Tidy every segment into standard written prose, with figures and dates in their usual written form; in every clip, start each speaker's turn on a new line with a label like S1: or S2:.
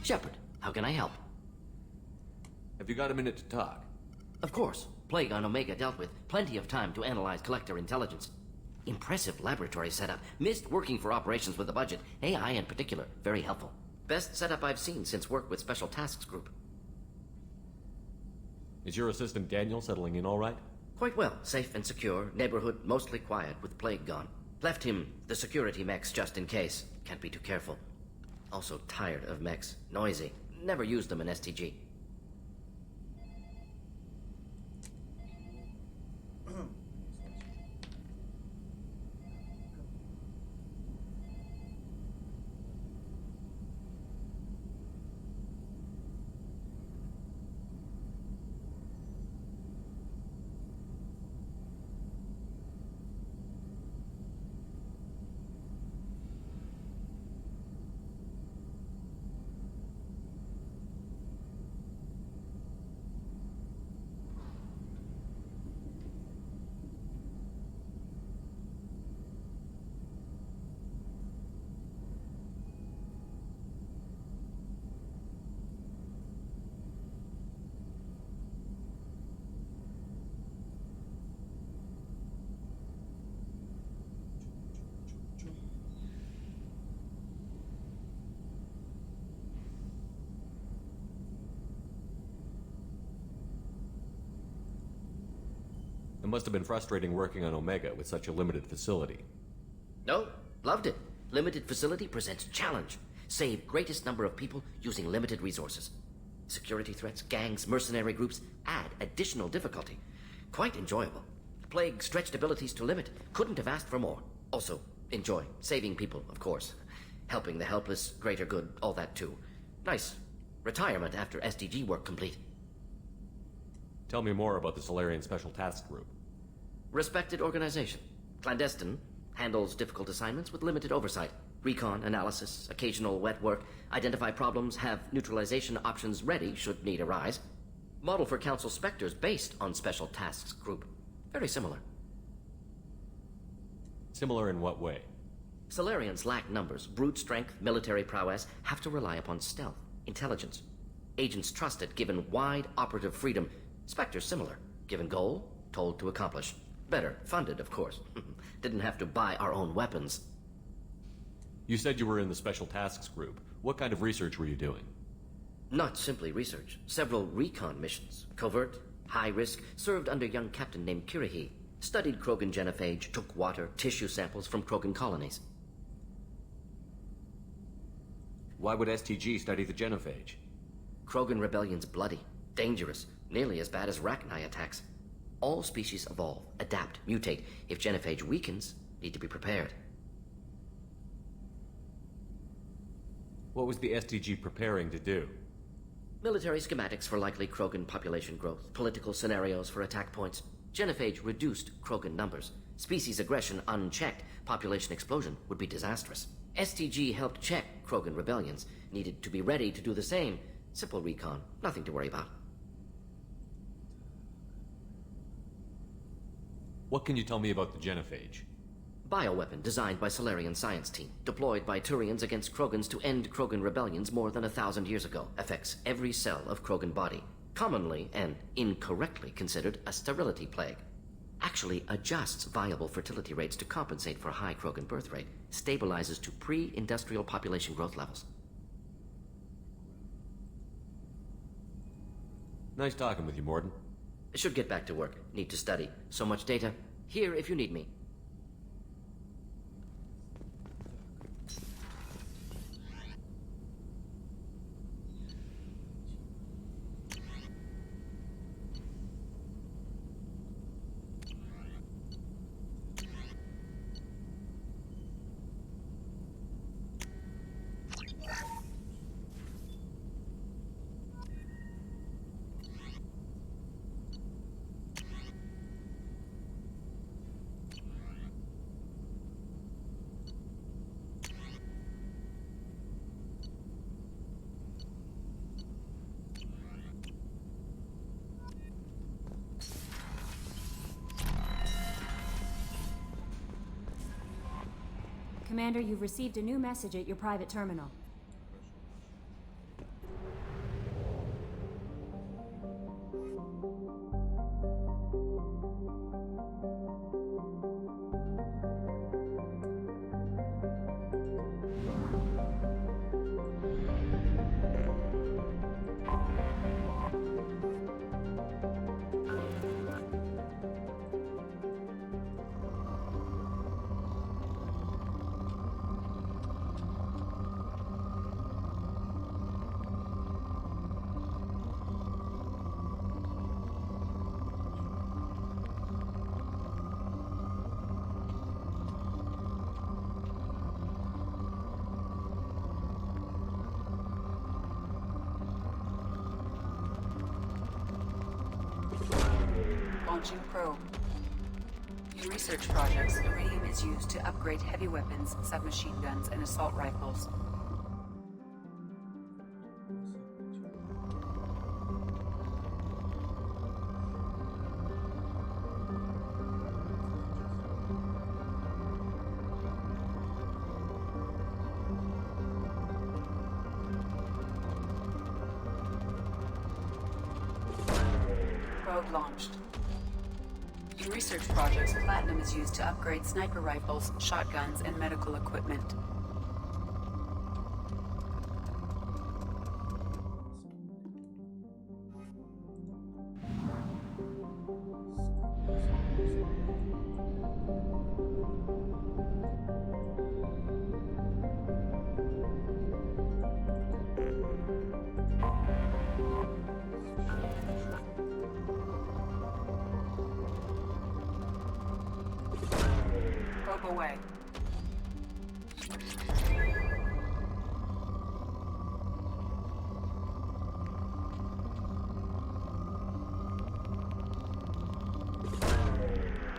S1: Shepard, how can I help?
S2: Have you got a minute to talk?
S1: Of course. Plague on Omega dealt with. Plenty of time to analyze collector intelligence. Impressive laboratory setup. Missed working for operations with a budget. AI in particular, very helpful. Best setup I've seen since work with Special Tasks Group.
S2: Is your assistant Daniel settling in all right?
S1: Quite well. Safe and secure. Neighborhood mostly quiet with Plague gone. Left him the security mechs just in case. Can't be too careful. Also tired of mechs. Noisy. Never used them in STG.
S2: It must have been frustrating working on Omega with such a limited facility.
S1: No, loved it. Limited facility presents challenge. Save greatest number of people using limited resources. Security threats, gangs, mercenary groups add additional difficulty. Quite enjoyable. Plague stretched abilities to limit. Couldn't have asked for more. Also, enjoy. Saving people, of course. Helping the helpless, greater good, all that too. Nice. Retirement after SDG work complete.
S2: Tell me more about the Solarian Special Task Group.
S1: Respected organization. Clandestine. Handles difficult assignments with limited oversight. Recon, analysis, occasional wet work. Identify problems, have neutralization options ready should need arise. Model for Council Spectres based on Special Tasks Group. Very similar.
S2: Similar in what way?
S1: Solarians lack numbers, brute strength, military prowess, have to rely upon stealth, intelligence. Agents trusted, given wide operative freedom. Spectres similar, given goal, told to accomplish. Better, funded, of course. Didn't have to buy our own weapons.
S2: You said you were in the Special Tasks Group. What kind of research were you doing?
S1: Not simply research. Several recon missions. Covert, high risk, served under young captain named Kirihi. Studied Krogan genophage, took water, tissue samples from Krogan colonies.
S2: Why would STG study the genophage?
S1: Krogan rebellion's bloody, dangerous, nearly as bad as Rachni attacks. All species evolve, adapt, mutate. If genophage weakens, need to be prepared.
S2: What was the STG preparing to do?
S1: Military schematics for likely Krogan population growth, political scenarios for attack points. Genophage reduced Krogan numbers. Species aggression unchecked, population explosion would be disastrous. STG helped check Krogan rebellions, needed to be ready to do the same. Simple recon, nothing to worry about.
S2: What can you tell me about the genophage?
S1: Bioweapon designed by Solarian science team, deployed by Turians against Krogans to end Krogan rebellions more than 1,000 years ago. Affects every cell of Krogan body. Commonly and incorrectly considered a sterility plague. Actually adjusts viable fertility rates to compensate for high Krogan birth rate. Stabilizes to pre-industrial population growth levels.
S2: Nice talking with you, Morden.
S1: Should get back to work. Need to study. So much data. Here if you need me.
S3: Commander, you've received a new message at your private terminal. Launching probe. In research projects, iridium is used to upgrade heavy weapons, submachine guns, and assault rifles. Probe launched. In research projects, platinum is used to upgrade sniper rifles, shotguns, and medical equipment. Probe away.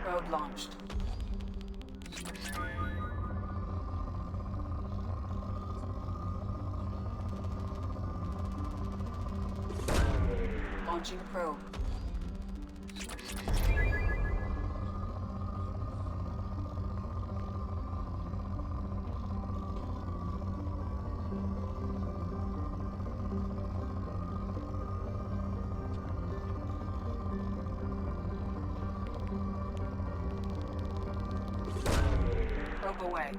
S3: Probe launched. Launching probe. Probe away.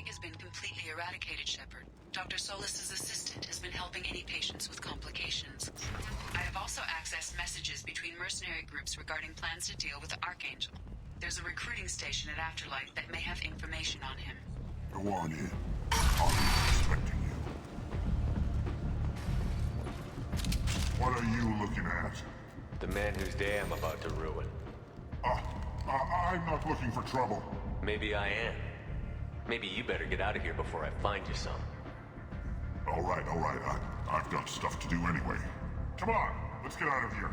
S3: Has been completely eradicated, Shepard. Dr. Solis's assistant has been helping any patients with complications. I have also accessed messages between mercenary groups regarding plans to deal with the Archangel. There's a recruiting station at Afterlife that may have information on him.
S4: Go on in. I'll be expecting you. What are you looking at?
S2: The man whose day I'm about to ruin.
S4: I'm not looking for trouble.
S2: Maybe I am. Maybe you better get out of here before I find you some.
S4: All right. I've got stuff to do anyway. Come on, let's get out of here.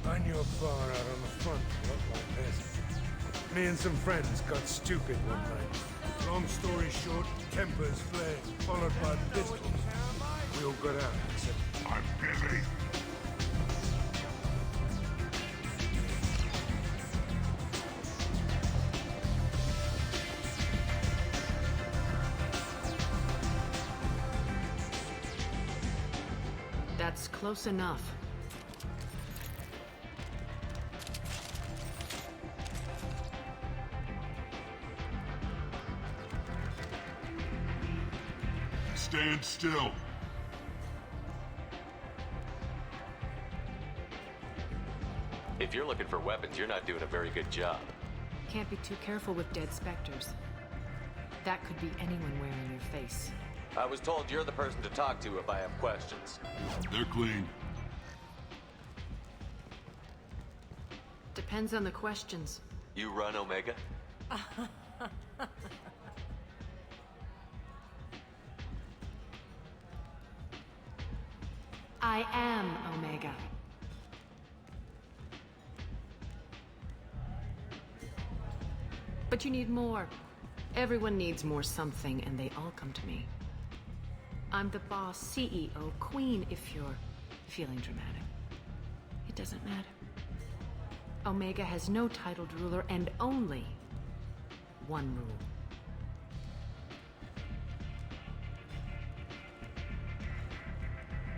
S5: On your bar out on the front, look like this. Me and some friends got stupid one night. Long story short, tempers flared, followed by pistols. We all got out, except
S4: I'm busy.
S6: That's close enough.
S4: Stand still.
S2: If you're looking for weapons, you're not doing a very good job.
S6: Can't be too careful with dead specters. That could be anyone wearing your face.
S2: I was told you're the person to talk to if I have questions.
S4: They're clean.
S6: Depends on the questions.
S2: You run Omega?
S6: I am Omega. But you need more. Everyone needs more something, and they all come to me. I'm the boss, CEO, queen, if you're feeling dramatic. It doesn't matter. Omega has no titled ruler and only one rule.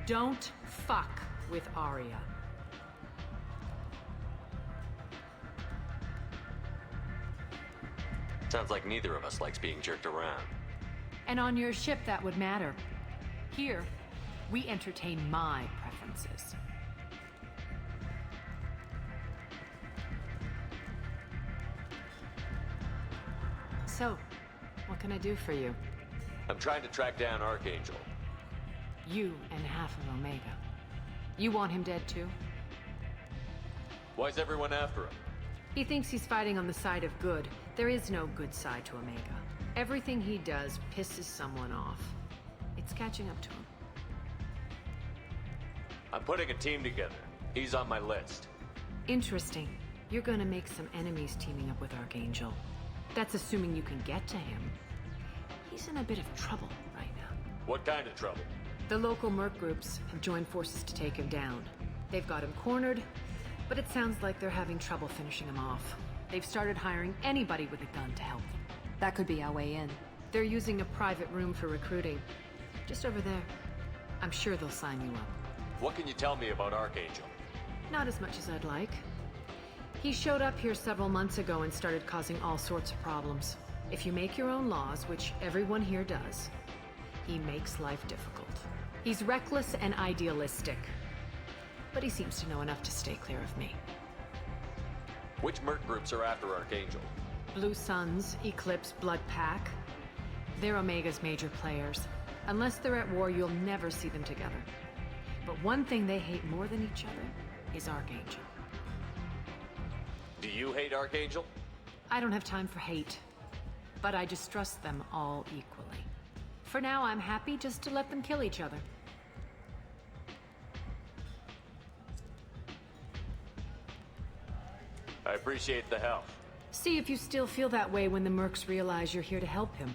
S6: Don't fuck with Arya.
S2: Sounds like neither of us likes being jerked around.
S6: And on your ship, that would matter. Here, we entertain my preferences. So, what can I do for you?
S2: I'm trying to track down Archangel.
S6: You and half of Omega. You want him dead too?
S2: Why's everyone after him?
S6: He thinks he's fighting on the side of good. There is no good side to Omega. Everything he does pisses someone off. It's catching up to him.
S2: I'm putting a team together. He's on my list.
S6: Interesting. You're gonna make some enemies teaming up with Archangel. That's assuming you can get to him. He's in a bit of trouble right now.
S2: What kind of trouble?
S6: The local merc groups have joined forces to take him down. They've got him cornered, but it sounds like they're having trouble finishing him off. They've started hiring anybody with a gun to help them. That could be our way in. They're using a private room for recruiting. Just over there. I'm sure they'll sign you up.
S2: What can you tell me about Archangel?
S6: Not as much as I'd like. He showed up here several months ago and started causing all sorts of problems. If you make your own laws, which everyone here does, he makes life difficult. He's reckless and idealistic. But he seems to know enough to stay clear of me.
S2: Which merc groups are after Archangel?
S6: Blue Suns, Eclipse, Blood Pack. They're Omega's major players. Unless they're at war, you'll never see them together. But one thing they hate more than each other is Archangel.
S2: Do you hate Archangel?
S6: I don't have time for hate. But I distrust them all equally. For now, I'm happy just to let them kill each other.
S2: I appreciate the help.
S6: See if you still feel that way when the mercs realize you're here to help him.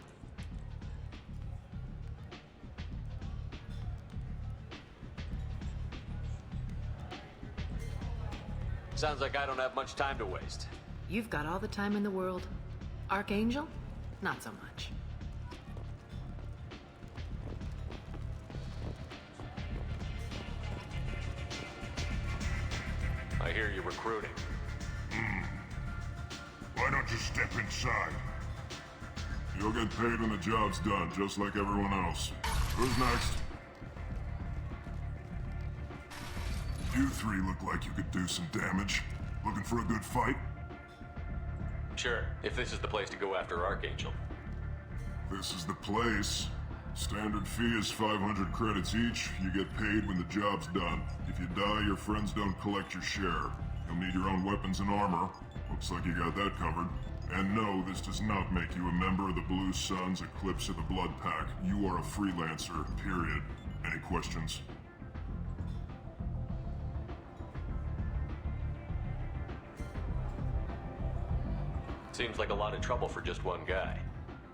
S2: Sounds like I don't have much time to waste.
S6: You've got all the time in the world. Archangel? not so much.
S2: I hear you're recruiting.
S4: Why don't you step inside? You'll get paid when the job's done, just like everyone else. Who's next? You three look like you could do some damage. Looking for a good fight?
S2: Sure, if this is the place to go after Archangel.
S4: This is the place. Standard fee is 500 credits each. You get paid when the job's done. If you die, your friends don't collect your share. You'll need your own weapons and armor. Looks like you got that covered. And no, this does not make you a member of the Blue Suns, Eclipse, or the Blood Pack. You are a freelancer, period. Any questions?
S2: Seems like a lot of trouble for just one guy.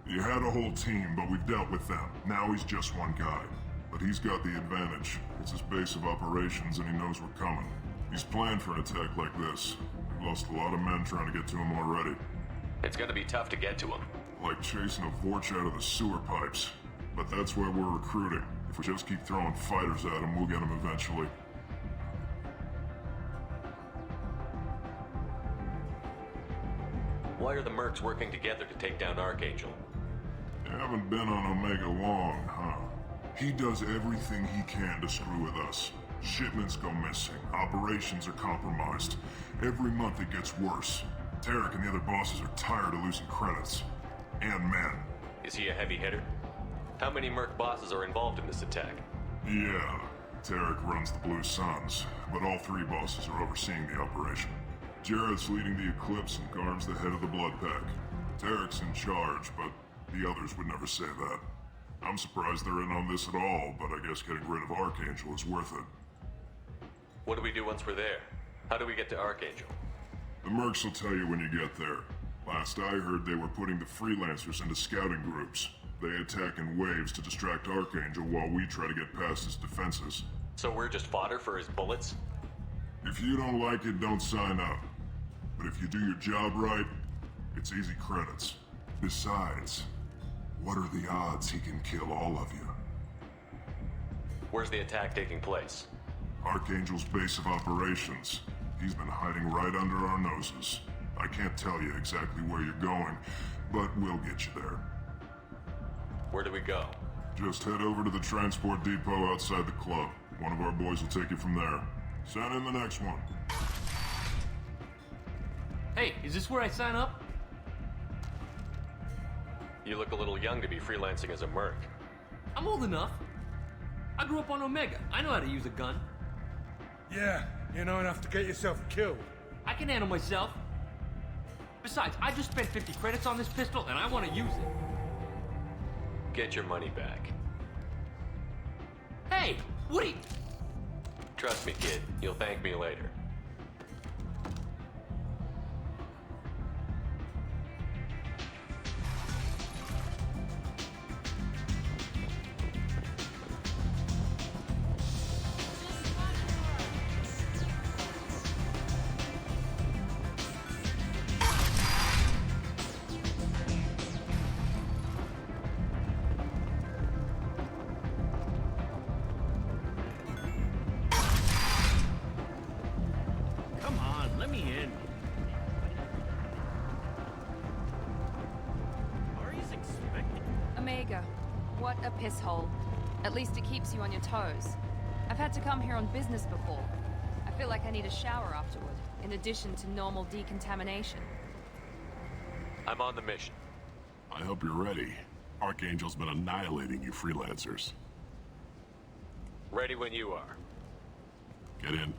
S4: You had a whole team, but we've dealt with them. Now he's just one guy. But he's got the advantage. It's his base of operations and he knows we're coming. He's planned for an attack like this. We've lost a lot of men trying to get to him already.
S2: It's gonna be tough to get to him.
S4: Like chasing a Vorch out of the sewer pipes. But that's why we're recruiting. If we just keep throwing fighters at him, we'll get him eventually.
S2: Why are the mercs working together to take down Archangel?
S4: You haven't been on Omega long, huh? He does everything he can to screw with us. Shipments go missing. Operations are compromised. Every month it gets worse. Tarek and the other bosses are tired of losing credits. And men.
S2: Is he a heavy hitter? How many merc bosses are involved in this attack?
S4: Yeah. Tarek runs the Blue Suns, but all three bosses are overseeing the operation. Jarrett's leading the Eclipse and Garm's the head of the Blood Pack. Tarek's in charge, but the others would never say that. I'm surprised they're in on this at all, but I guess getting rid of Archangel is worth it.
S2: What do we do once we're there? How do we get to Archangel?
S4: The mercs will tell you when you get there. Last I heard, they were putting the freelancers into scouting groups. They attack in waves to distract Archangel while we try to get past his defenses.
S2: So we're just fodder for his bullets?
S4: If you don't like it, don't sign up. But if you do your job right, it's easy credits. Besides, what are the odds he can kill all of you?
S2: Where's the attack taking place?
S4: Archangel's base of operations. He's been hiding right under our noses. I can't tell you exactly where you're going, but we'll get you there.
S2: Where do we go?
S4: Just head over to the transport depot outside the club. One of our boys will take you from there. Send in the next one.
S7: Hey, is this where I sign up?
S2: You look a little young to be freelancing as a merc.
S7: I'm old enough. I grew up on Omega. I know how to use a gun.
S5: Yeah, you know enough to get yourself killed.
S7: I can handle myself. Besides, I just spent 50 credits on this pistol and I want to use it.
S2: Get your money back.
S7: Hey, what are you...
S2: Trust me, kid. You'll thank me later.
S7: Come on, let me in. Ari's expecting...
S8: Omega, what a piss hole. At least it keeps you on your toes. I've had to come here on business before. I feel like I need a shower afterward, in addition to normal decontamination.
S2: I'm on the mission.
S4: I hope you're ready. Archangel's been annihilating you freelancers.
S2: Ready when you are.
S4: Get in.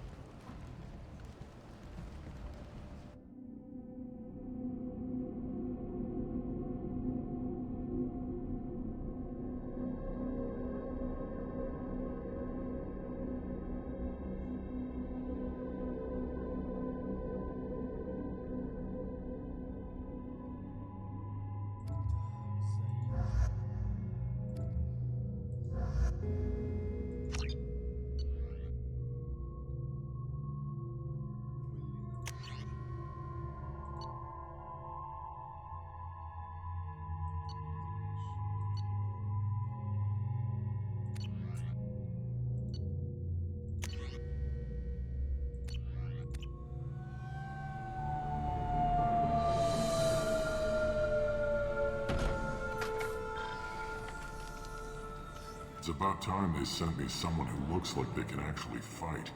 S4: It's about time they sent me someone who looks like they can actually fight.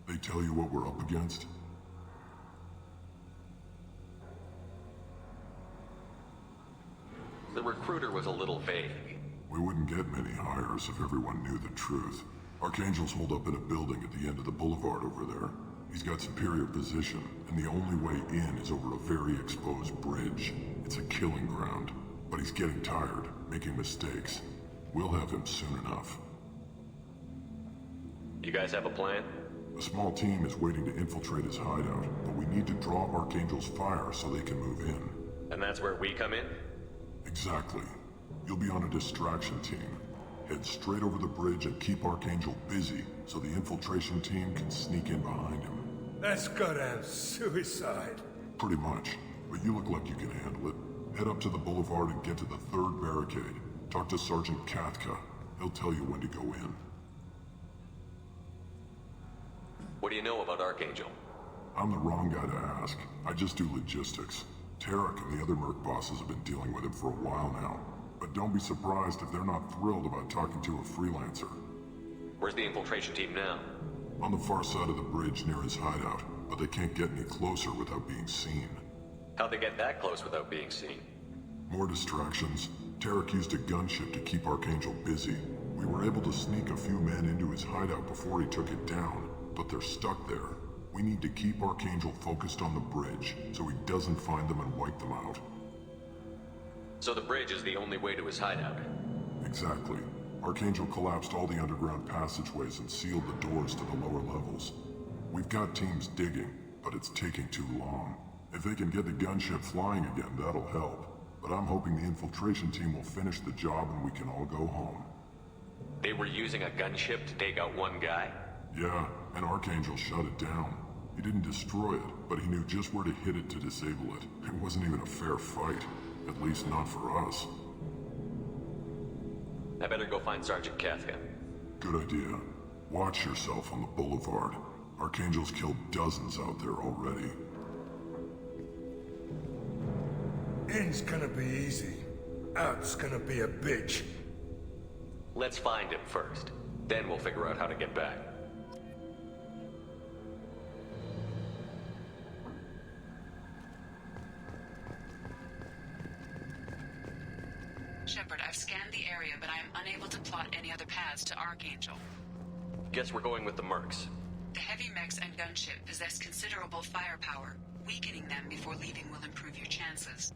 S4: They tell you what we're up against?
S2: The recruiter was a little vague.
S4: We wouldn't get many hires if everyone knew the truth. Archangel's holed up in a building at the end of the boulevard over there. He's got superior position, and the only way in is over a very exposed bridge. It's a killing ground, but he's getting tired, making mistakes. We'll have him soon enough.
S2: You guys have a plan?
S4: A small team is waiting to infiltrate his hideout, but we need to draw Archangel's fire so they can move in.
S2: And that's where we come in?
S4: Exactly. You'll be on a distraction team. Head straight over the bridge and keep Archangel busy so the infiltration team can sneak in behind him.
S5: That's goddamn suicide.
S4: Pretty much, but you look like you can handle it. Head up to the boulevard and get to the third barricade. Talk to Sergeant Katka. He'll tell you when to go in.
S2: What do you know about Archangel?
S4: I'm the wrong guy to ask. I just do logistics. Tarek and the other merc bosses have been dealing with him for a while now. But don't be surprised if they're not thrilled about talking to a freelancer.
S2: Where's the infiltration team now?
S4: On the far side of the bridge near his hideout, but they can't get any closer without being seen.
S2: How'd they get that close without being seen?
S4: More distractions. Tarek used a gunship to keep Archangel busy. We were able to sneak a few men into his hideout before he took it down, but they're stuck there. We need to keep Archangel focused on the bridge, so he doesn't find them and wipe them out.
S2: So the bridge is the only way to his hideout?
S4: Exactly. Archangel collapsed all the underground passageways and sealed the doors to the lower levels. We've got teams digging, but it's taking too long. If they can get the gunship flying again, that'll help. But I'm hoping the infiltration team will finish the job and we can all go home.
S2: They were using a gunship to take out one guy?
S4: Yeah, and Archangel shut it down. He didn't destroy it, but he knew just where to hit it to disable it. It wasn't even a fair fight. At least not for us.
S2: I better go find Sergeant Katka.
S4: Good idea. Watch yourself on the boulevard. Archangel's killed dozens out there already.
S5: In's gonna be easy. Out's gonna be a bitch.
S2: Let's find him first. Then we'll figure out how to get back.
S3: Shepard, I've scanned the area, but I am unable to plot any other paths to Archangel.
S2: Guess we're going with the mercs.
S3: The heavy mechs and gunship possess considerable firepower. Weakening them before leaving will improve your chances.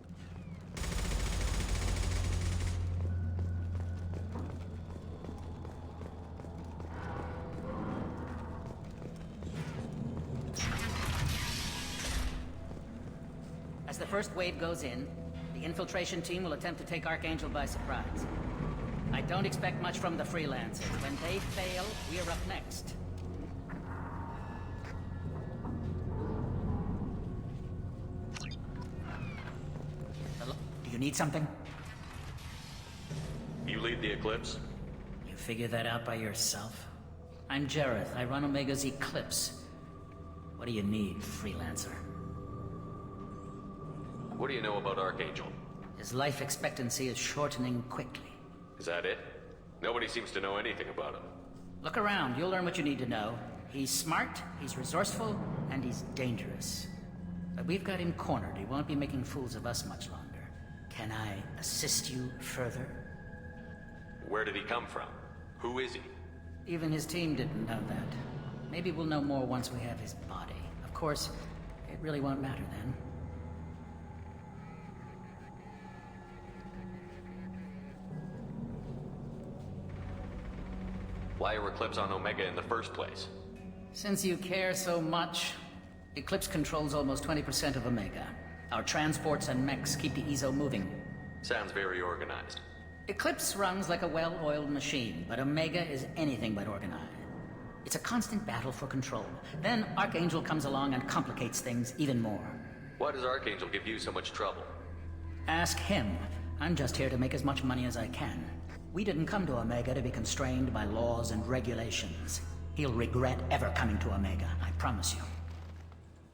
S9: As the first wave goes in, the infiltration team will attempt to take Archangel by surprise. I don't expect much from the freelancers. When they fail, we are up next. Hello? Do you need something?
S2: You lead the Eclipse?
S9: You figure that out by yourself? I'm Jareth. I run Omega's Eclipse. What do you need, freelancer?
S2: What do you know about Archangel?
S9: His life expectancy is shortening quickly.
S2: Is that it? Nobody seems to know anything about him.
S9: Look around, you'll learn what you need to know. He's smart, he's resourceful, and he's dangerous. But we've got him cornered. He won't be making fools of us much longer. Can I assist you further?
S2: Where did he come from? Who is he?
S9: Even his team didn't know that. Maybe we'll know more once we have his body. Of course, it really won't matter then.
S2: Why are Eclipse on Omega in the first place?
S9: Since you care so much, Eclipse controls almost 20% of Omega. Our transports and mechs keep the EZO moving.
S2: Sounds very organized.
S9: Eclipse runs like a well-oiled machine, but Omega is anything but organized. It's a constant battle for control. Then Archangel comes along and complicates things even more.
S2: Why does Archangel give you so much trouble?
S9: Ask him. I'm just here to make as much money as I can. We didn't come to Omega to be constrained by laws and regulations. He'll regret ever coming to Omega, I promise you.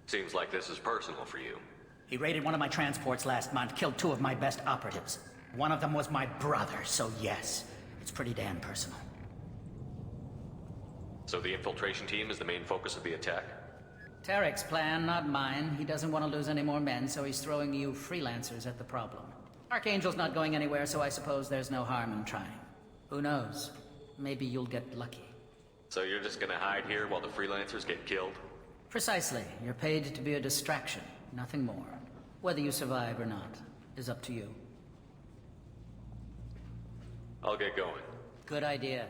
S2: Seems like this is personal for you.
S9: He raided one of my transports last month, killed 2 of my best operatives. One of them was my brother, so yes. It's pretty damn personal.
S2: So the infiltration team is the main focus of the attack?
S9: Tarek's plan, not mine. He doesn't want to lose any more men, so he's throwing you freelancers at the problem. Archangel's not going anywhere, so I suppose there's no harm in trying. Who knows? Maybe you'll get lucky.
S2: So you're just gonna hide here while the freelancers get killed?
S9: Precisely. You're paid to be a distraction, nothing more. Whether you survive or not is up to you.
S2: I'll get going.
S9: Good idea.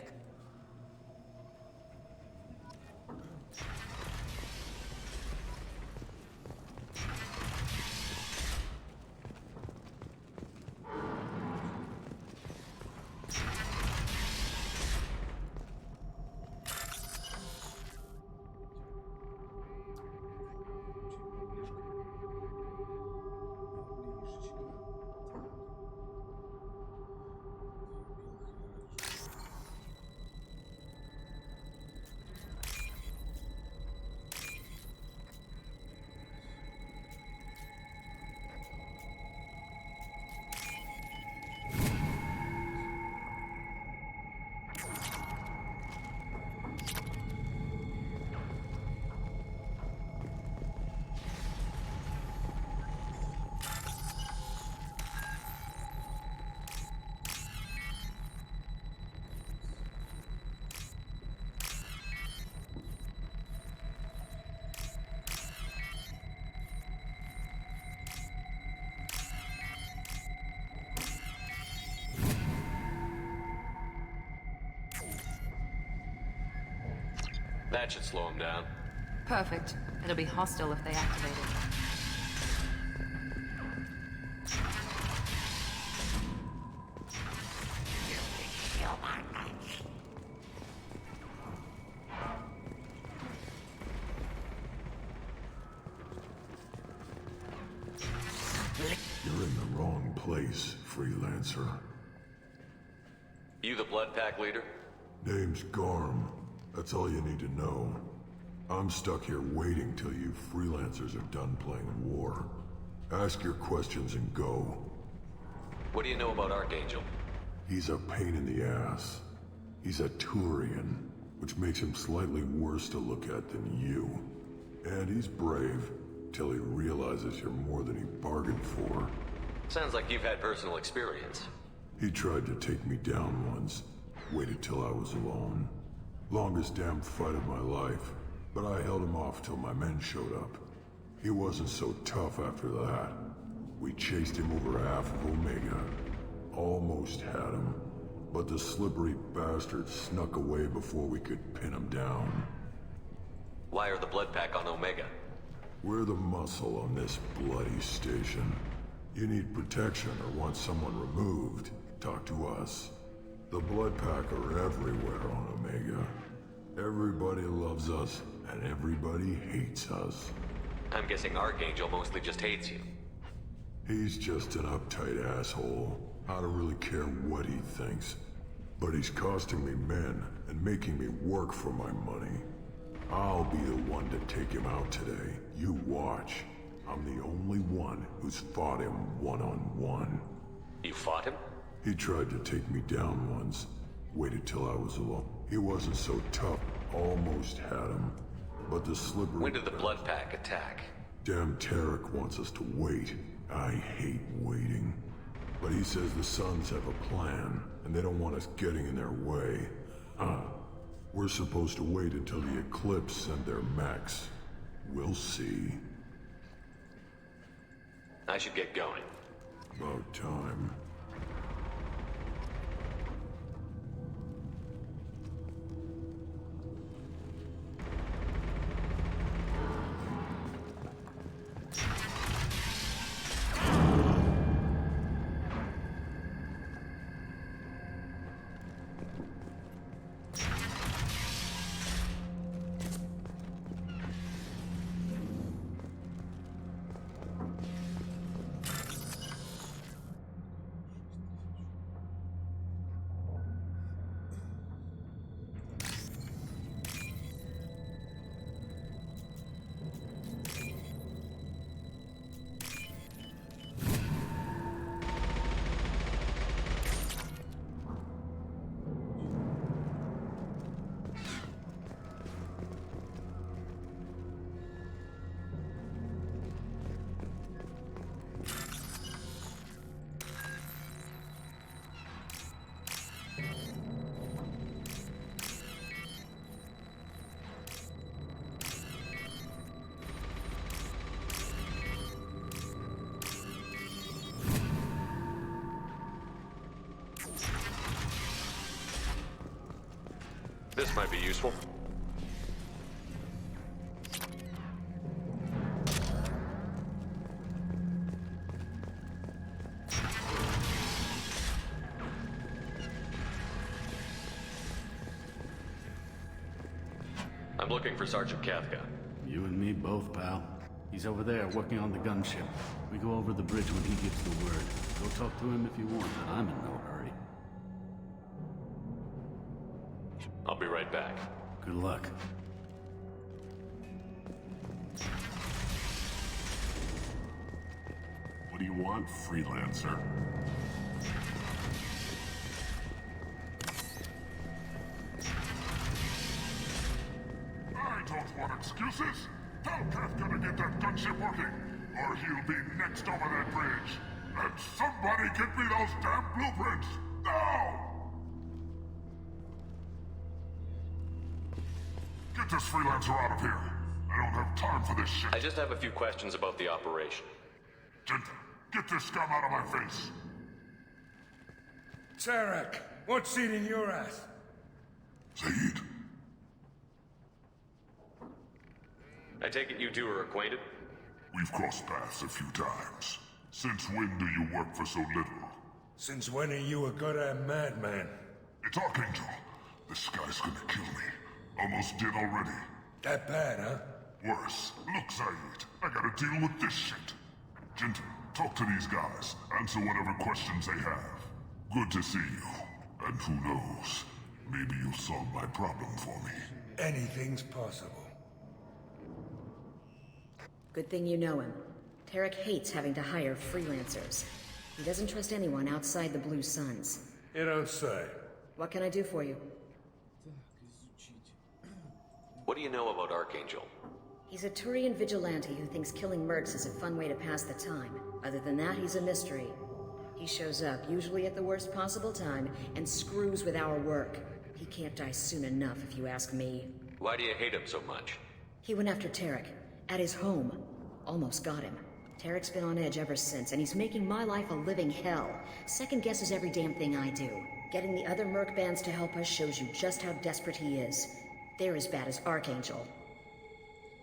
S2: That should slow them down.
S8: Perfect. It'll be hostile if they activate it.
S4: You're in the wrong place, freelancer.
S2: You the Blood Pack leader?
S4: Name's Garm. That's all you need to know. I'm stuck here waiting till you freelancers are done playing war. Ask your questions and go.
S2: What do you know about Archangel?
S4: He's a pain in the ass. He's a Turian, which makes him slightly worse to look at than you. And he's brave, till he realizes you're more than he bargained for.
S2: Sounds like you've had personal experience.
S4: He tried to take me down once. Waited till I was alone. Longest damn fight of my life, but I held him off till my men showed up. He wasn't so tough after that. We chased him over half of Omega. Almost had him, but the slippery bastard snuck away before we could pin him down.
S2: Why are the Blood Pack on Omega?
S4: We're the muscle on this bloody station. You need protection or want someone removed, talk to us. The Blood Pack are everywhere on Omega. Everybody loves us, and everybody hates us.
S2: I'm guessing Archangel mostly just hates you.
S4: He's just an uptight asshole. I don't really care what he thinks. But he's costing me men, and making me work for my money. I'll be the one to take him out today. You watch. I'm the only one who's fought him one-on-one.
S2: You fought him?
S4: He tried to take me down once. Waited till I was alone. He wasn't so tough. Almost had him. But the slippery...
S2: When did the Blood Pack attack?
S4: Damn Tarek wants us to wait. I hate waiting. But he says the Suns have a plan, and they don't want us getting in their way. We're supposed to wait until the Eclipse send their mechs. We'll see.
S2: I should get going.
S4: About time.
S2: Might be useful. I'm looking for Sergeant Kafka.
S10: You and me both, pal. He's over there working on the gunship. We go over the bridge when he gives the word. Go talk to him if you want, but I'm in no hurry.
S2: I'll be right back.
S10: Good luck.
S4: What do you want, freelancer? I don't want excuses. Tell Kafka to get that gunship working, or he'll be next over that bridge. And somebody get me those damn blueprints! Now! Get this freelancer out of here. I don't have time for this shit.
S2: I just have a few questions about the operation.
S4: Gent, get this scum out of my face.
S5: Tarek, what's eating your ass?
S4: Zaid,
S2: I take it you two are acquainted?
S4: we've crossed paths a few times. Since when do you work for so little?
S5: Since when are you a goddamn madman?
S4: It's Archangel. This guy's gonna kill me. Almost did already.
S5: That bad, huh?
S4: Worse. Look, Zaid, I gotta deal with this shit. Gent, talk to these guys. Answer whatever questions they have. Good to see you. And who knows, maybe you'll solve my problem for me.
S5: Anything's possible.
S11: Good thing you know him. Tarek hates having to hire freelancers. He doesn't trust anyone outside the Blue Suns.
S5: You don't say.
S11: What can I do for you?
S2: What do you know about Archangel?
S11: He's a Turian vigilante who thinks killing mercs is a fun way to pass the time. Other than that, he's a mystery. He shows up, usually at the worst possible time, and screws with our work. He can't die soon enough, if you ask me.
S2: Why do you hate him so much?
S11: He went after Tarek, at his home. Almost got him. Tarek's been on edge ever since, and he's making my life a living hell. Second guesses every damn thing I do. Getting the other merc bands to help us shows you just how desperate he is. They're as bad as Archangel.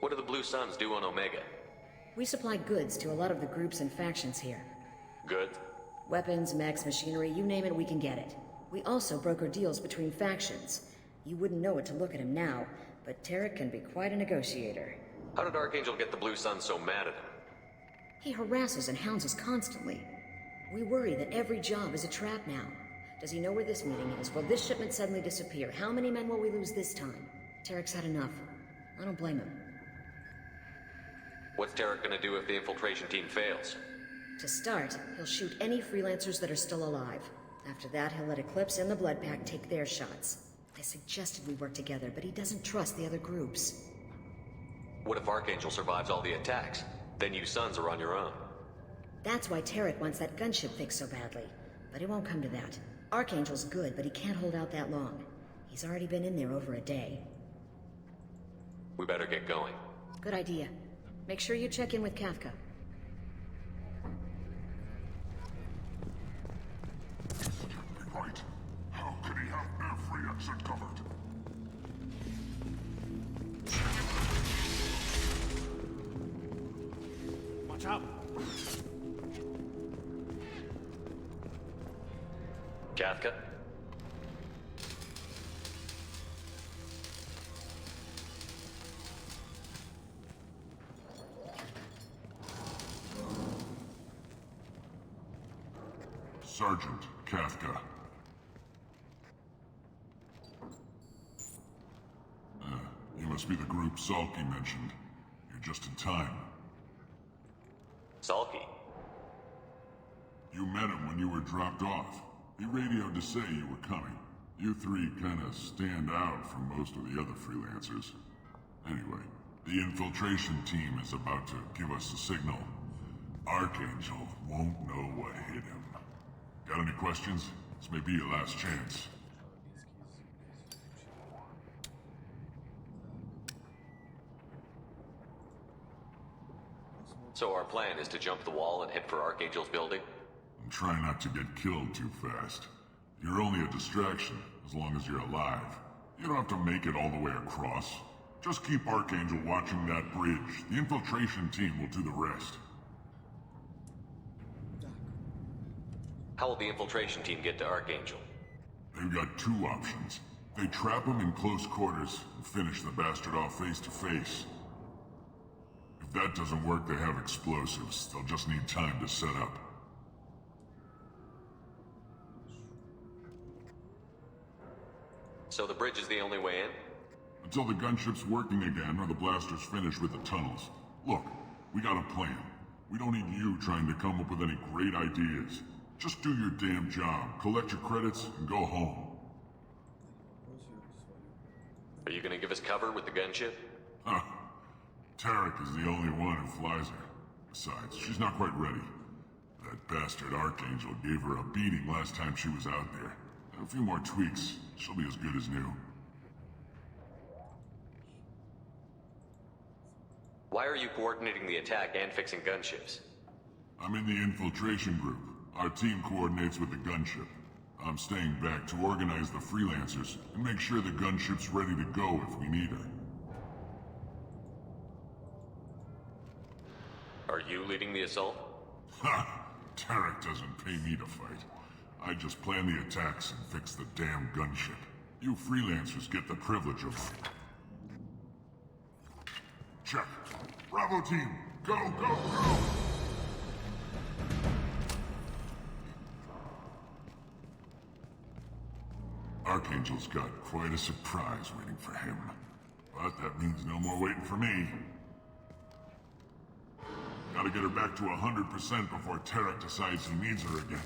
S2: What do the Blue Suns do on Omega?
S11: We supply goods to a lot of the groups and factions here.
S2: Good?
S11: Weapons, mechs, machinery, you name it, we can get it. We also broker deals between factions. You wouldn't know it to look at him now, but Tarek can be quite a negotiator.
S2: How did Archangel get the Blue Suns so mad at him?
S11: He harasses and hounds us constantly. We worry that every job is a trap now. Does he know where this meeting is? Will this shipment suddenly disappear? How many men will we lose this time? Tarek's had enough. I don't blame him.
S2: What's Tarek gonna do if the infiltration team fails?
S11: To start, he'll shoot any freelancers that are still alive. After that, he'll let Eclipse and the Blood Pack take their shots. I suggested we work together, but he doesn't trust the other groups.
S2: What if Archangel survives all the attacks? Then you Suns are on your own.
S11: That's why Tarek wants that gunship fixed so badly. But it won't come to that. Archangel's good, but he can't hold out that long. He's already been in there over a day.
S2: We better get going.
S11: Good idea. Make sure you check in with Kafka.
S4: This can't be right. How could he have every exit covered?
S10: Watch out!
S2: Kafka?
S4: Sergeant Kafka. You must be the group Salky mentioned. You're just in time.
S2: Salky?
S4: You met him when you were dropped off. He radioed to say you were coming. You three kinda stand out from most of the other freelancers. Anyway, the infiltration team is about to give us a signal. Archangel won't know what hit him. Got any questions? This may be your last chance.
S2: So our plan is to jump the wall and head for Archangel's building?
S4: And try not to get killed too fast. You're only a distraction, as long as you're alive. You don't have to make it all the way across. Just keep Archangel watching that bridge. The infiltration team will do the rest.
S2: How will the infiltration team get to Archangel?
S4: They've got two options. They trap him in close quarters and finish the bastard off face to face. If that doesn't work, they have explosives. They'll just need time to set up.
S2: So the bridge is the only way in?
S4: Until the gunship's working again or the blasters finish with the tunnels. Look, we got a plan. We don't need you trying to come up with any great ideas. Just do your damn job, collect your credits, and go home.
S2: Are you gonna give us cover with the gunship?
S4: Huh. Tarek is the only one who flies her. Besides, she's not quite ready. That bastard Archangel gave her a beating last time she was out there. A few more tweaks, she'll be as good as new.
S2: Why are you coordinating the attack and fixing gunships?
S4: I'm in the infiltration group. Our team coordinates with the gunship. I'm staying back to organize the freelancers and make sure the gunship's ready to go if we need her.
S2: Are you leading the assault?
S4: Ha! Tarek doesn't pay me to fight. I just plan the attacks and fix the damn gunship. You freelancers get the privilege of... Check. Bravo team, go, go, go! Archangel's got quite a surprise waiting for him. But that means no more waiting for me. Gotta get her back to 100% before Tarek decides he needs her again.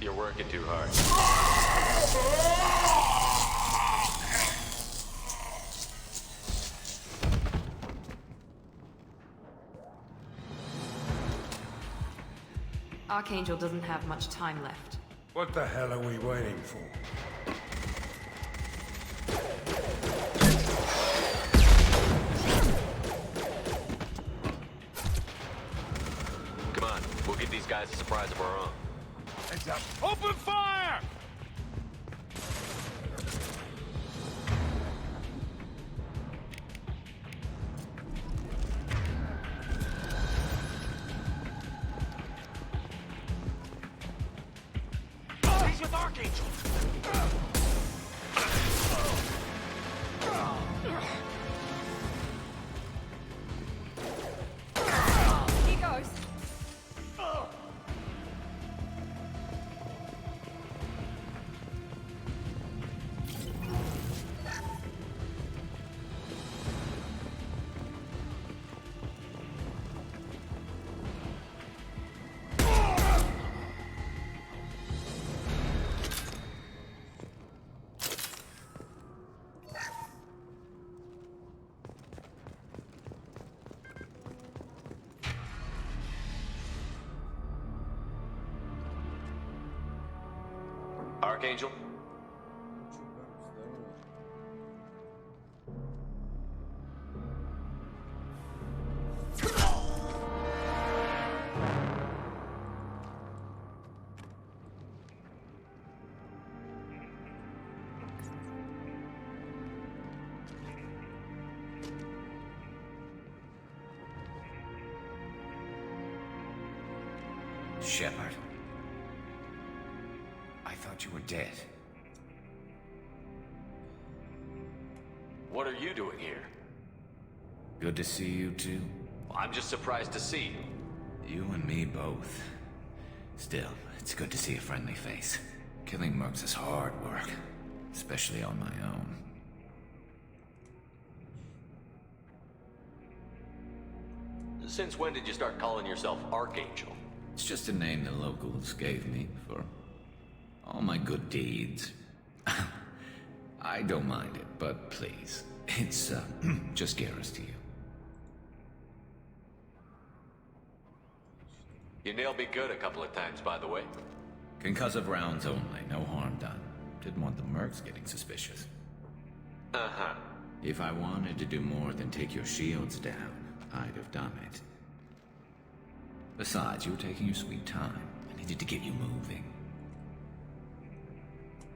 S2: You're working too hard.
S6: Archangel doesn't have much time left.
S5: What the hell are we waiting for?
S2: Come on, we'll give these guys a surprise of our own.
S5: Heads up. Open fire!
S7: He's with Archangel!
S8: Here goes.
S2: Archangel?
S12: Shepard. I thought you were dead.
S2: What are you doing here?
S12: Good to see you too.
S2: I'm just surprised to see you.
S12: You and me both. Still, it's good to see a friendly face. Killing mercs is hard work, especially on my own.
S2: Since when did you start calling yourself Archangel?
S12: It's just a name the locals gave me for all my good deeds. I don't mind it, but please, it's just Garrus to you.
S2: You nailed me good a couple of times, by the way.
S12: Concussive rounds only, no harm done. Didn't want the mercs getting suspicious.
S2: Uh-huh.
S12: If I wanted to do more than take your shields down, I'd have done it. Besides, you were taking your sweet time. I needed to get you moving.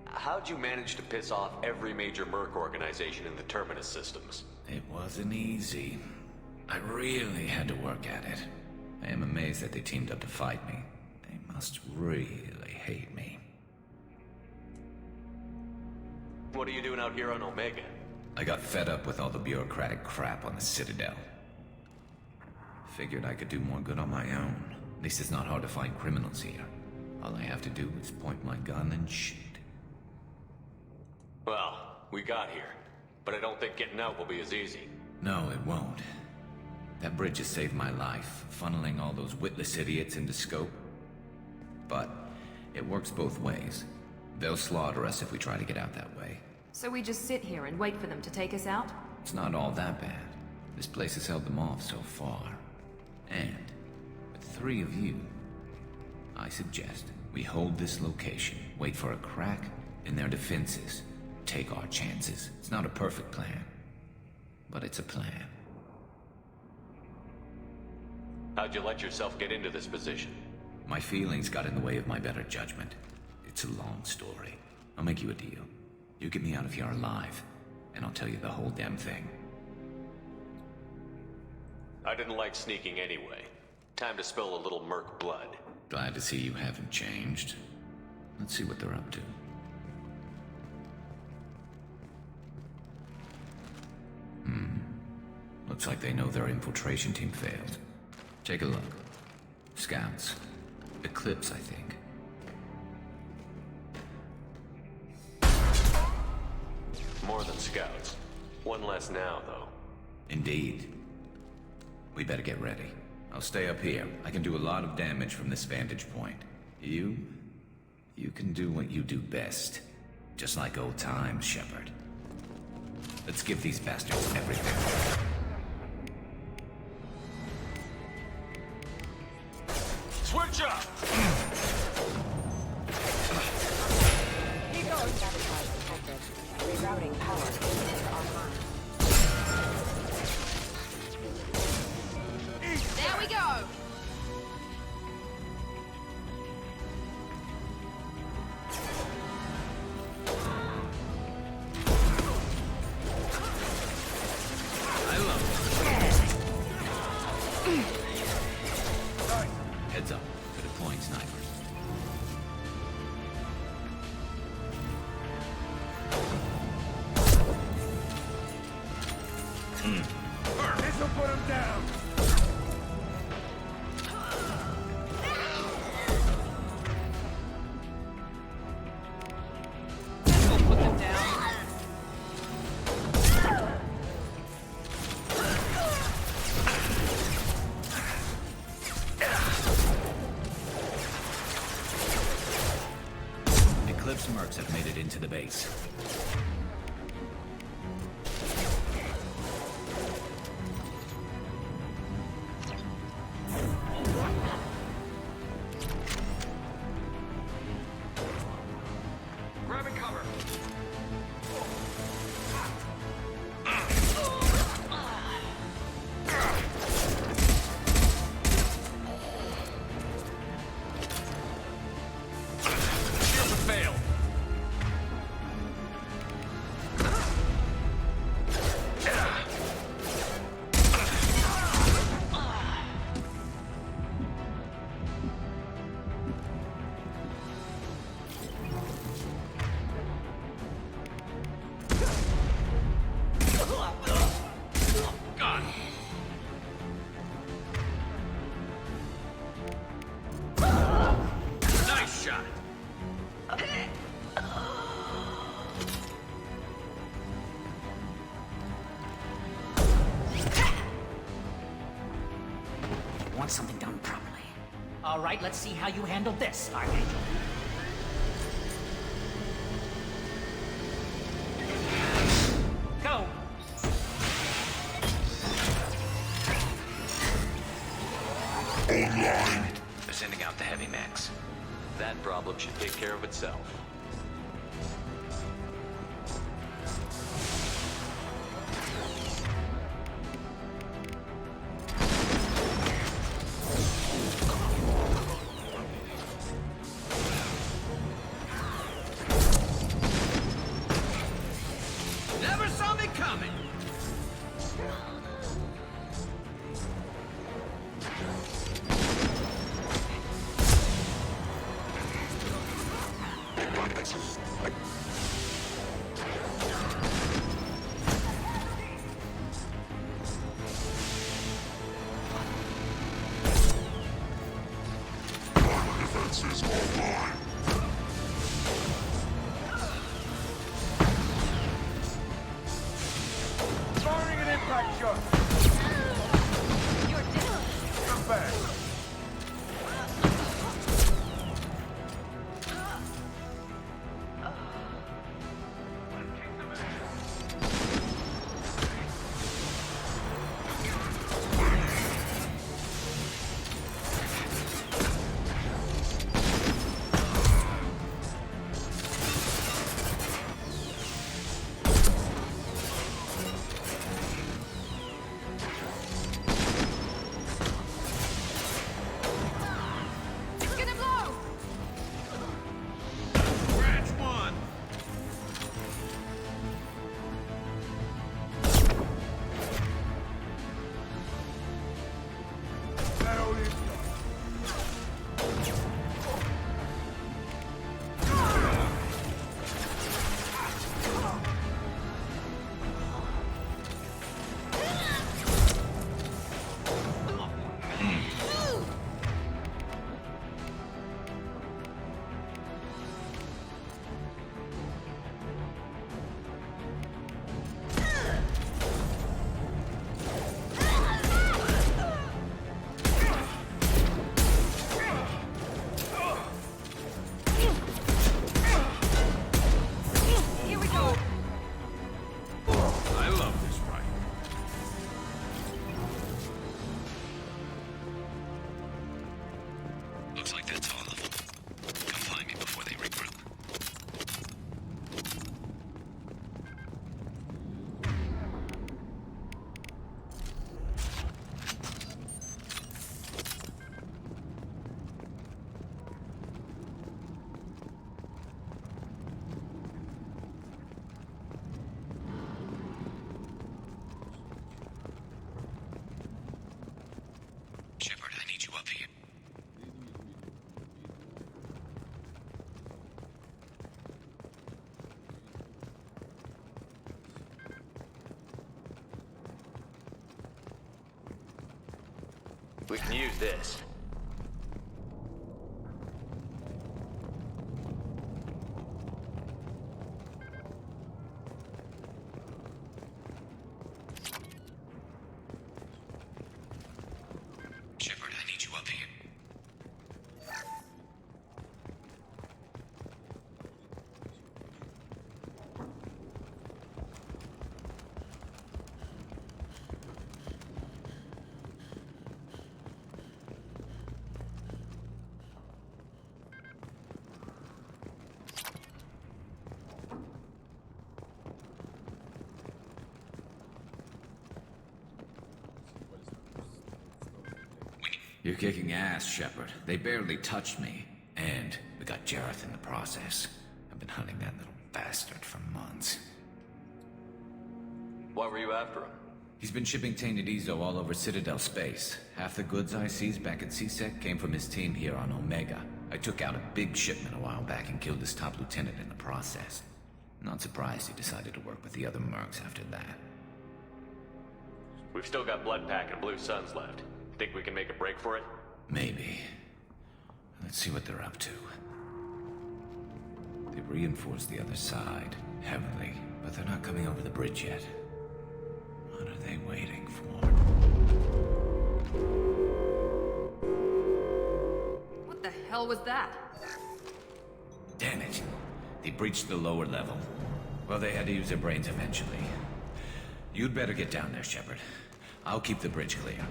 S2: How'd you manage to piss off every major merc organization in the Terminus systems?
S12: It wasn't easy. I really had to work at it. I am amazed that they teamed up to fight me. They must really hate me.
S2: What are you doing out here on Omega?
S12: I got fed up with all the bureaucratic crap on the Citadel. Figured I could do more good on my own. At least it's not hard to find criminals here. All I have to do is point my gun and shoot.
S2: Well, we got here. But I don't think getting out will be as easy.
S12: No, it won't. That bridge has saved my life, funneling all those witless idiots into scope. But it works both ways. They'll slaughter us if we try to get out that way.
S8: So we just sit here and wait for them to take us out?
S12: It's not all that bad. This place has held them off so far. And with 3 of you, I suggest we hold this location, wait for a crack in their defenses, take our chances. It's not a perfect plan, but it's a plan.
S2: How'd you let yourself get into this position?
S12: My feelings got in the way of my better judgment. It's a long story. I'll make you a deal. You get me out of here alive, and I'll tell you the whole damn thing.
S2: I didn't like sneaking anyway. Time to spill a little merc blood.
S12: Glad to see you haven't changed. Let's see what they're up to. Looks like they know their infiltration team failed. Take a look. Scouts. Eclipse, I think.
S2: More than scouts. One less now, though.
S12: Indeed. We better get ready. I'll stay up here. I can do a lot of damage from this vantage point. You can do what you do best. Just like old times, Shepard. Let's give these bastards everything.
S2: Switch up!
S13: Keep going, sabotage detected. Rerouting power online.
S8: There we go!
S12: I love it. Heads up. We're deploying snipers.
S5: This'll put him down.
S8: We'll put them down.
S12: Eclipse mercs have made it into the base.
S7: Grabbing cover. Shields have failed. God. Nice shot.
S9: Want something done properly. All right, let's see how you handle this, Archangel. Go!
S12: They're sending out the heavy mechs.
S2: That problem should take care of itself.
S5: Firing an impact shot.
S8: You're dead.
S5: Come back.
S8: It's gonna blow!
S12: Branch one!
S5: That old is
S8: Here we go!
S12: I love this rifle. Looks like that's all of them. Come find me before they regroup. Shepard, I need you up here.
S2: We can use this.
S12: Shepard, I need you up here. You're kicking ass, Shepard. They barely touched me. And we got Jareth in the process. I've been hunting that little bastard for months.
S2: Why were you after him?
S12: He's been shipping tainted Ezo all over Citadel space. Half the goods I seized back at CSEC came from his team here on Omega. I took out a big shipment a while back and killed his top lieutenant in the process. Not surprised he decided to work with the other mercs after that.
S2: We've still got Bloodpack and Blue Suns left. Think we can make a break for it?
S12: Maybe. Let's see what they're up to. They've reinforced the other side, heavily, but they're not coming over the bridge yet. What are they waiting for?
S8: What the hell was that?
S12: Damn it. They breached the lower level. Well, they had to use their brains eventually. You'd better get down there, Shepard. I'll keep the bridge clear.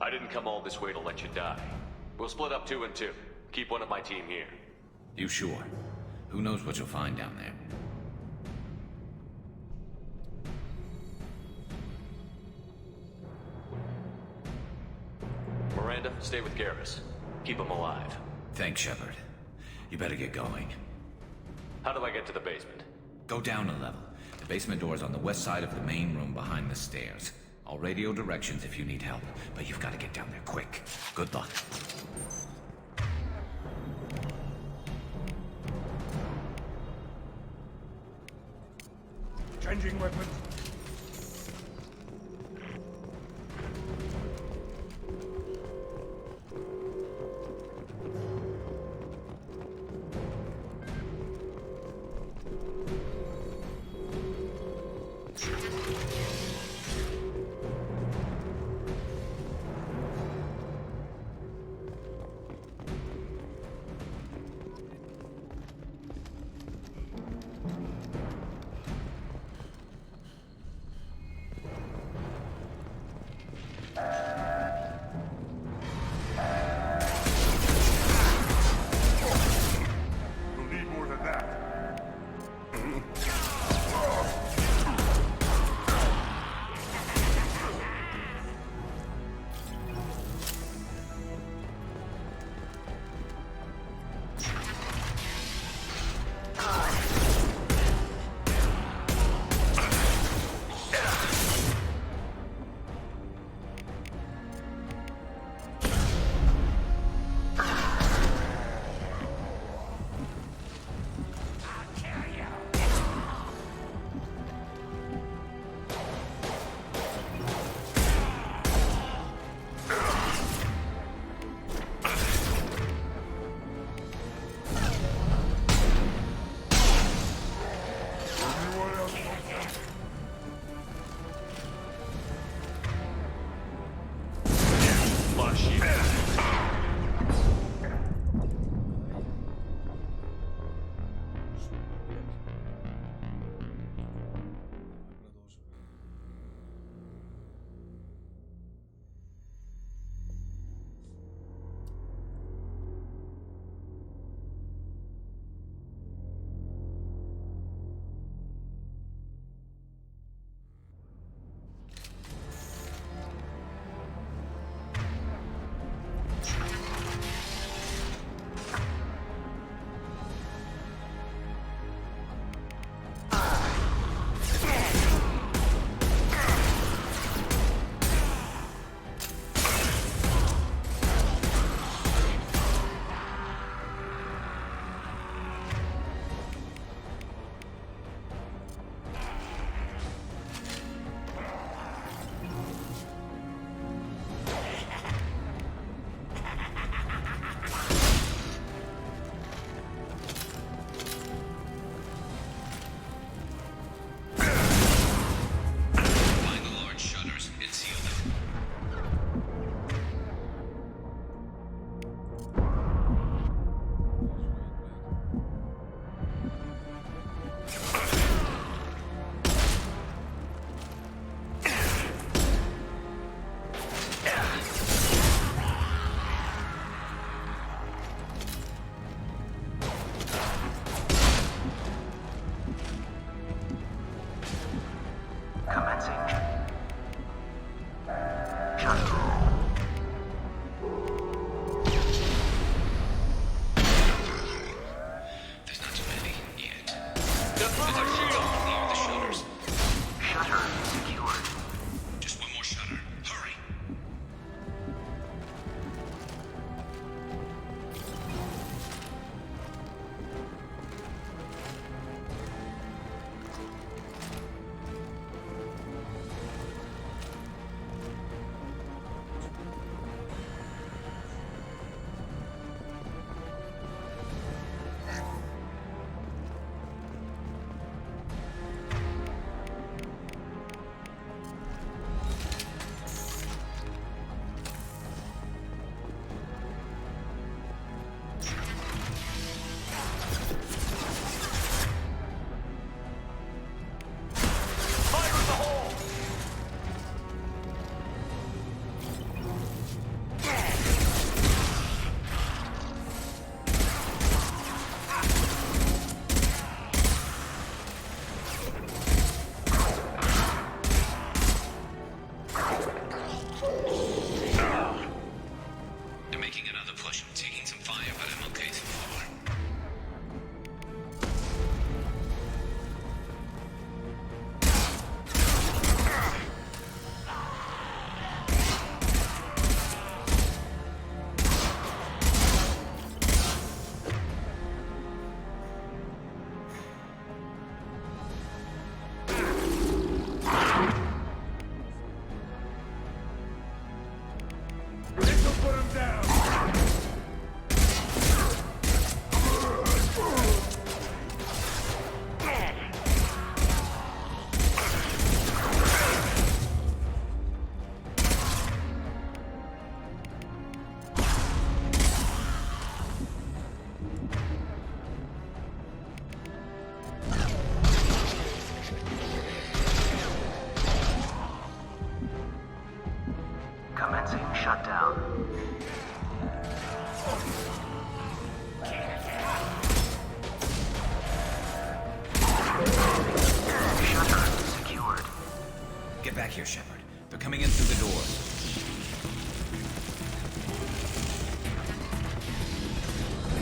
S2: I didn't come all this way to let you die. We'll split up 2 and 2. Keep one of my team here.
S12: You sure? Who knows what you'll find down there?
S2: Miranda, stay with Garrus. Keep him alive.
S12: Thanks, Shepard. You better get going.
S2: How do I get to the basement?
S12: Go down a level. The basement door is on the west side of the main room behind the stairs. I'll radio directions if you need help, but you've got to get down there quick. Good luck.
S5: Changing weapons.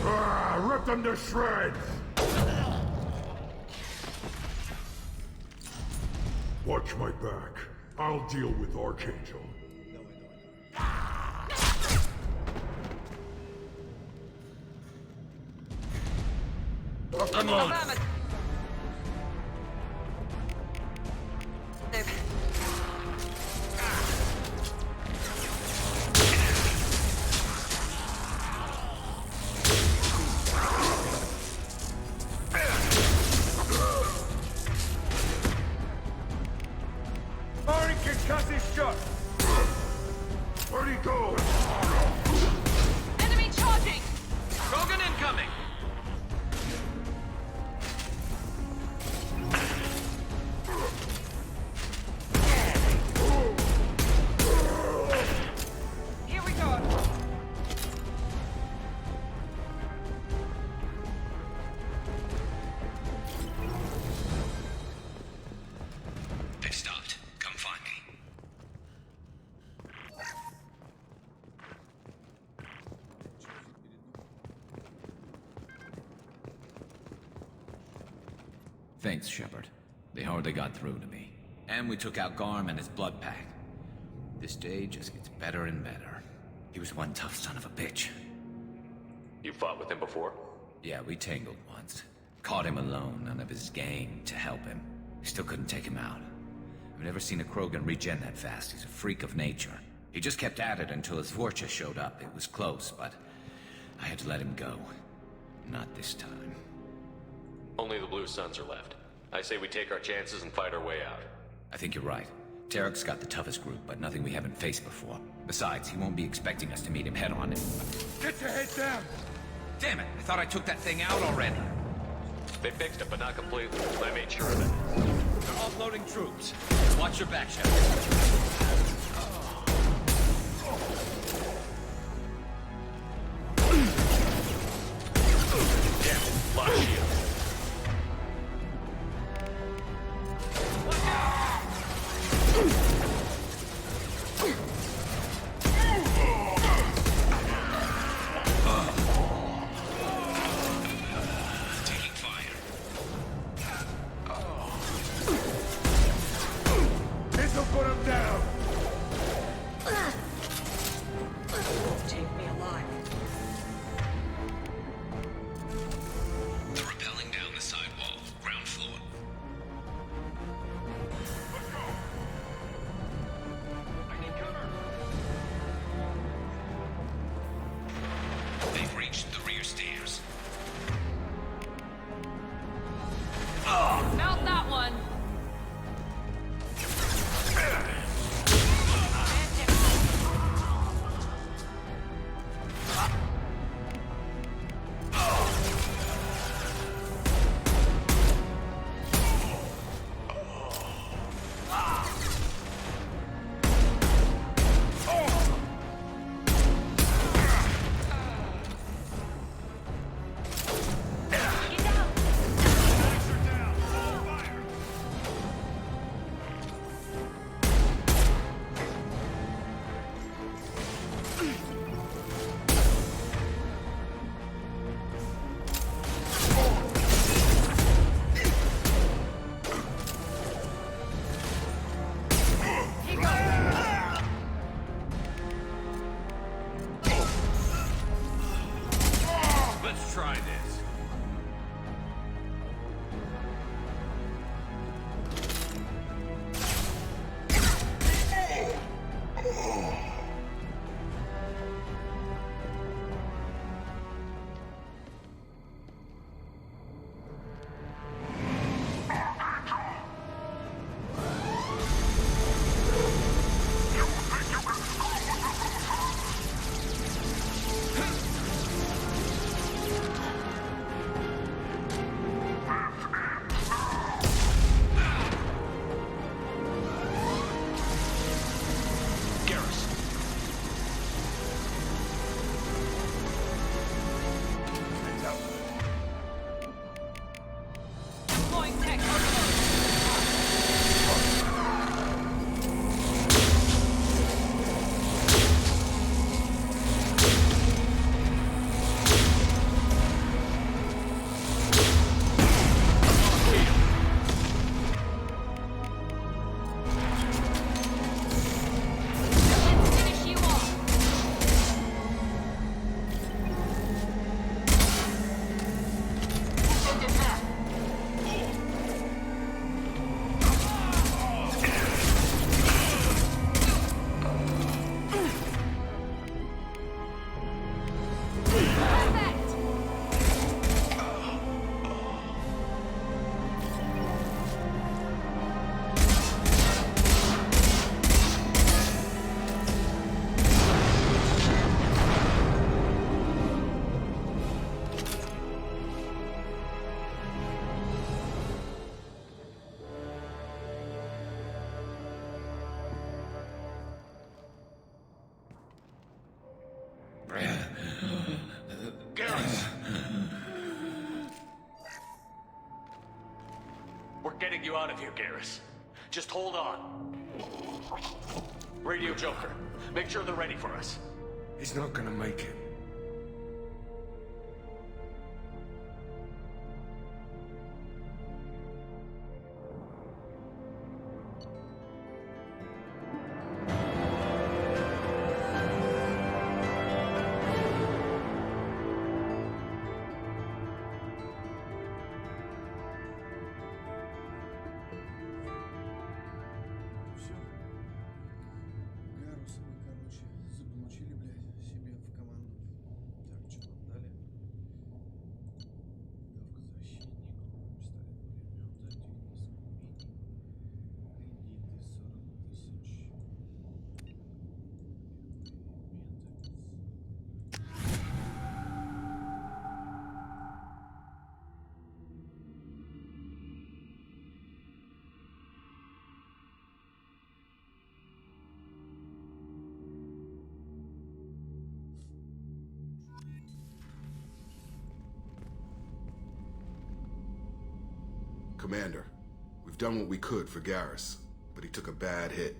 S4: Rip them to shreds! Watch my back. I'll deal with Archangel.
S7: Come on!
S5: Mari can cut his shot!
S4: Where'd he go?
S8: Enemy charging!
S7: Krogan incoming!
S8: Here we go.
S12: They've stopped. Come find me. Thanks, Shepard. They hardly got through to me. And we took out Garm and his blood pack. This day just gets better and better. He was one tough son of a bitch.
S2: You fought with him before?
S12: Yeah, we tangled once. Caught him alone, none of his gang to help him. We still couldn't take him out. I've never seen a Krogan regen that fast. He's a freak of nature. He just kept at it until his Vorcha showed up. It was close, but I had to let him go. Not this time.
S2: Only the Blue Suns are left. I say we take our chances and fight our way out.
S12: I think you're right. Tarek's got the toughest group, but nothing we haven't faced before. Besides, he won't be expecting us to meet him head-on.
S5: Get your head down!
S12: Damn it! I thought I took that thing out already.
S2: They fixed it, but not completely. I made sure of it.
S7: They're offloading troops. Watch your back, Shepard.
S2: Yeah, lock shield.
S12: Taking fire.
S5: This'll put him down!
S11: Take me alive.
S12: They're rappelling down the sidewall, ground floor.
S7: I need cover.
S12: They've reached the rear stairs.
S8: Mount that one.
S7: Let's try this.
S2: We're getting you out of here, Garrus. Just hold on. Radio Joker, make sure they're ready for us.
S5: He's not gonna make it.
S14: Заполучили, блядь, себе в команду. Так, что нам дали?
S15: Commander, we've done what we could for Garrus, but he took a bad hit.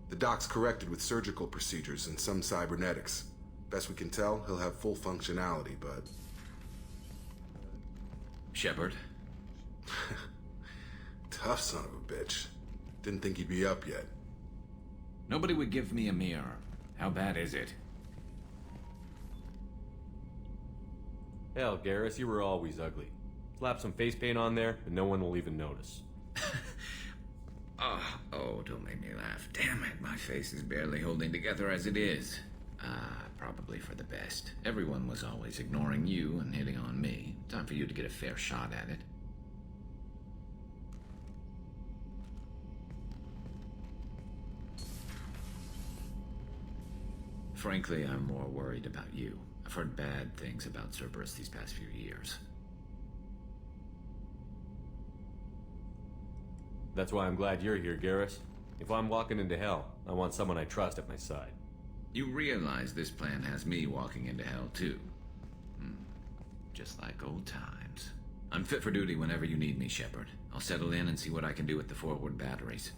S15: The doc's corrected with surgical procedures and some cybernetics. Best we can tell, he'll have full functionality, but...
S12: Shepard?
S15: Tough son of a bitch. Didn't think he'd be up yet.
S12: Nobody would give me a mirror. How bad is it?
S2: Hell, Garrus, you were always ugly. Slap some face paint on there, and no one will even notice.
S12: Oh, don't make me laugh. Damn it, my face is barely holding together as it is. Probably for the best. Everyone was always ignoring you and hitting on me. Time for you to get a fair shot at it. Frankly, I'm more worried about you. I've heard bad things about Cerberus these past few years.
S2: That's why I'm glad you're here, Garrus. If I'm walking into hell, I want someone I trust at my side.
S12: You realize this plan has me walking into hell, too. Just like old times. I'm fit for duty whenever you need me, Shepard. I'll settle in and see what I can do with the forward batteries.